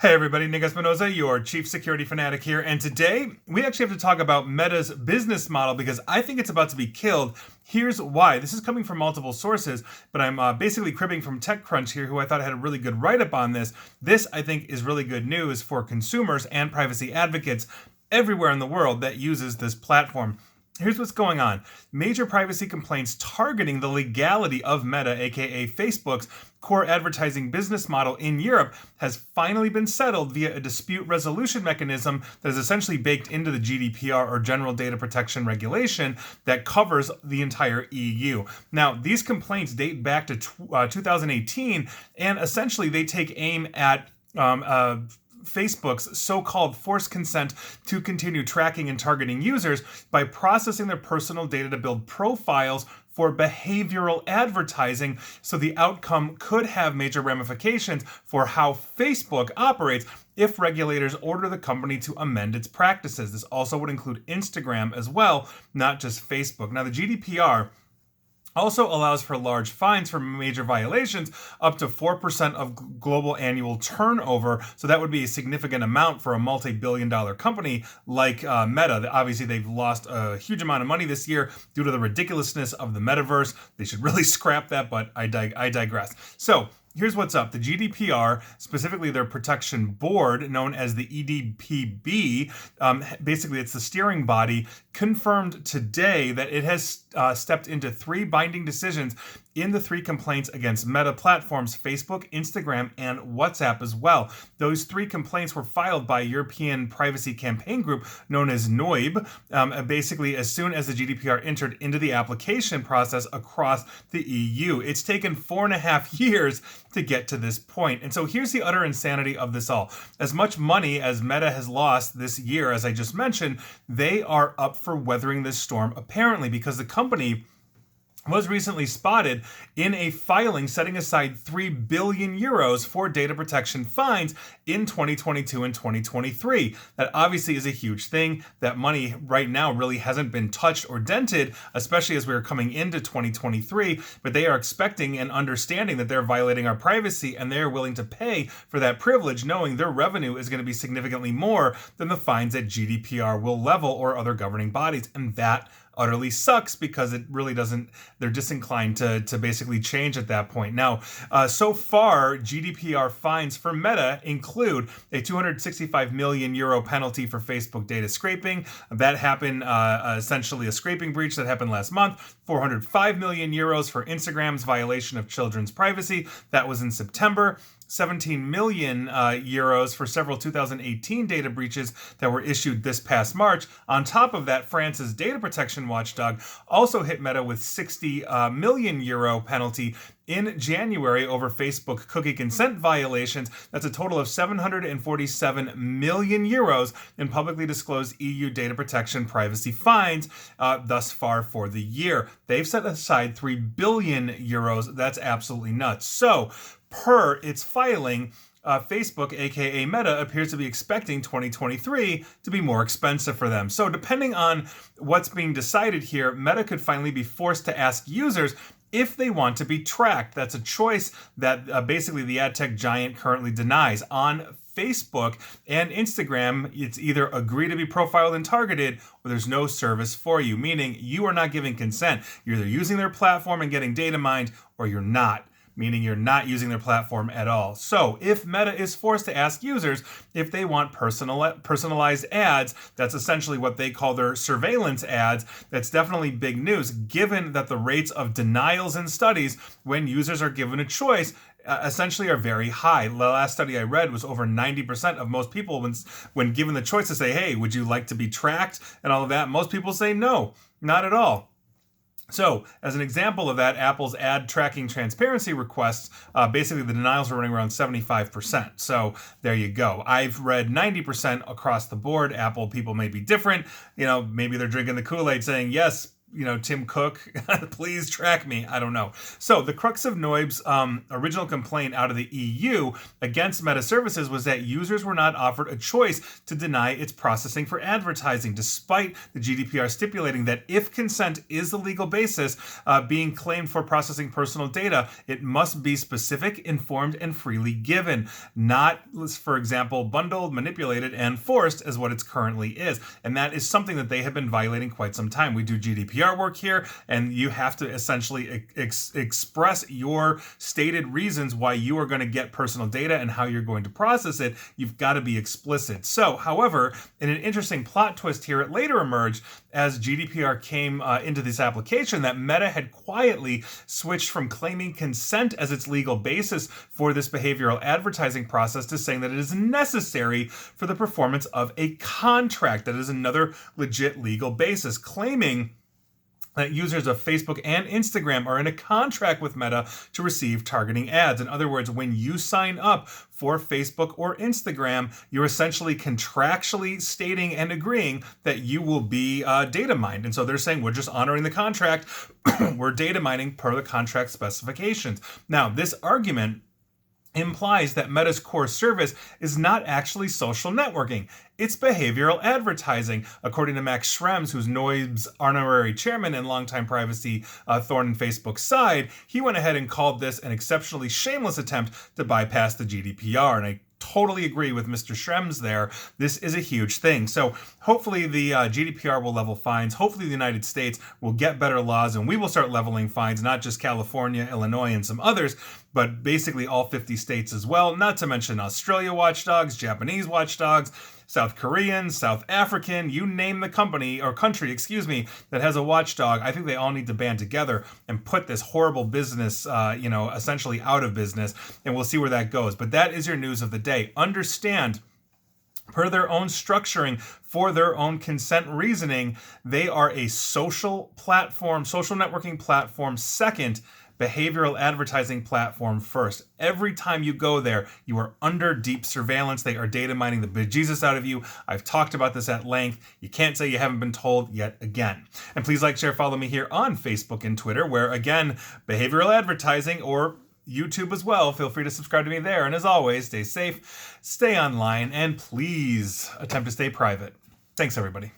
Hey everybody, Nick Espinoza, your chief security fanatic here, and today we actually have to talk about Meta's business model because I think it's about to be killed. Here's why. This is coming from multiple sources, but I'm basically cribbing from TechCrunch here, who I thought had a really good write-up on this. This, I think, is really good news for consumers and privacy advocates everywhere in the world that uses this platform. Here's what's going on. Major privacy complaints targeting the legality of Meta, aka Facebook's core advertising business model in Europe, has finally been settled via a dispute resolution mechanism that is essentially baked into the GDPR, or General Data Protection Regulation, that covers the entire EU. Now, these complaints date back to 2018, and essentially they take aim at Facebook's so-called forced consent to continue tracking and targeting users by processing their personal data to build profiles for behavioral advertising. So the outcome could have major ramifications for how Facebook operates if regulators order the company to amend its practices. This also would include Instagram as well, not just Facebook. Now, the GDPR also allows for large fines for major violations, up to 4% of global annual turnover. So that would be a significant amount for a multi-billion-dollar company like Meta. Obviously, they've lost a huge amount of money this year due to the ridiculousness of the metaverse. They should really scrap that, but I digress. So here's what's up. The GDPR, specifically their protection board, known as the EDPB, basically it's the steering body, confirmed today that it has stepped into 3 binding decisions in the 3 complaints against Meta platforms, Facebook, Instagram, and WhatsApp as well. Those 3 complaints were filed by European Privacy Campaign Group, known as NOIB, basically as soon as the GDPR entered into the application process across the EU. It's taken 4.5 years to get to this point. And so here's the utter insanity of this all. As much money as Meta has lost this year, as I just mentioned, they are up for weathering this storm, apparently, because the company was recently spotted in a filing setting aside 3 billion euros for data protection fines in 2022 and 2023. That obviously is a huge thing. That money right now really hasn't been touched or dented, especially as we're coming into 2023, but they are expecting and understanding that they're violating our privacy, and they're willing to pay for that privilege, knowing their revenue is going to be significantly more than the fines that GDPR will level or other governing bodies. And that utterly sucks because it really doesn't, they're disinclined to basically change at that point. Now, so far, GDPR fines for Meta include a 265 million euro penalty for Facebook data scraping. That happened, essentially a scraping breach that happened last month. 405 million euros for Instagram's violation of children's privacy. That was in September. 17 million euros for several 2018 data breaches that were issued this past March. On top of that, France's data protection watchdog also hit Meta with 60 million euro penalty in January over Facebook cookie consent violations. That's a total of 747 million euros in publicly disclosed EU data protection privacy fines thus far for the year. They've set aside 3 billion euros. That's absolutely nuts. So, per its filing, Facebook, aka Meta, appears to be expecting 2023 to be more expensive for them. So depending on what's being decided here, Meta could finally be forced to ask users if they want to be tracked. That's a choice that basically the ad tech giant currently denies. On Facebook and Instagram, it's either agree to be profiled and targeted, or there's no service for you, meaning you are not giving consent. You're either using their platform and getting data mined, or you're not, meaning you're not using their platform at all. So if Meta is forced to ask users if they want personalized ads, that's essentially what they call their surveillance ads. That's definitely big news, given that the rates of denials in studies when users are given a choice essentially are very high. The last study I read was over 90% of most people, when given the choice to say, hey, would you like to be tracked and all of that, most people say no, not at all. So, as an example of that, Apple's ad tracking transparency requests, basically the denials are running around 75%. So, there you go. I've read 90% across the board. Apple people may be different. You know, maybe they're drinking the Kool-Aid saying, yes, Tim Cook, please track me. I don't know. So the crux of Noib's original complaint out of the EU against Meta Services was that users were not offered a choice to deny its processing for advertising, despite the GDPR stipulating that if consent is the legal basis being claimed for processing personal data, it must be specific, informed, and freely given, not, for example, bundled, manipulated, and forced as what it currently is. And that is something that they have been violating quite some time. We do GDPR work here, and you have to essentially express your stated reasons why you are going to get personal data and how you're going to process it. You've got to be explicit. So, however, in an interesting plot twist here, it later emerged as GDPR came into this application that Meta had quietly switched from claiming consent as its legal basis for this behavioral advertising process to saying that it is necessary for the performance of a contract. That is another legit legal basis, claiming that users of Facebook and Instagram are in a contract with Meta to receive targeting ads. In other words, when you sign up for Facebook or Instagram, you're essentially contractually stating and agreeing that you will be data mined. And so they're saying, we're just honoring the contract. We're data mining per the contract specifications. Now, this argument implies that Meta's core service is not actually social networking. It's behavioral advertising, according to Max Schrems, who's Noib's honorary chairman and longtime privacy thorn in Facebook's side. He went ahead and called this an exceptionally shameless attempt to bypass the GDPR, and I totally agree with Mr. Schrems there. This is a huge thing. So hopefully the GDPR will level fines. Hopefully the United States will get better laws, and we will start leveling fines, not just California, Illinois, and some others, but basically all 50 states as well, not to mention Australia watchdogs, Japanese watchdogs, South Korean, South African, you name the company or country, that has a watchdog. I think they all need to band together and put this horrible business, essentially out of business, and we'll see where that goes. But that is your news of the day. Understand, per their own structuring, for their own consent reasoning, they are a social platform, social networking platform second, behavioral advertising platform first. Every time you go there, you are under deep surveillance. They are data mining the bejesus out of you. I've talked about this at length. You can't say you haven't been told yet again. And please like, share, follow me here on Facebook and Twitter, where again, behavioral advertising, or YouTube as well. Feel free to subscribe to me there. And as always, stay safe, stay online, and please attempt to stay private. Thanks, everybody.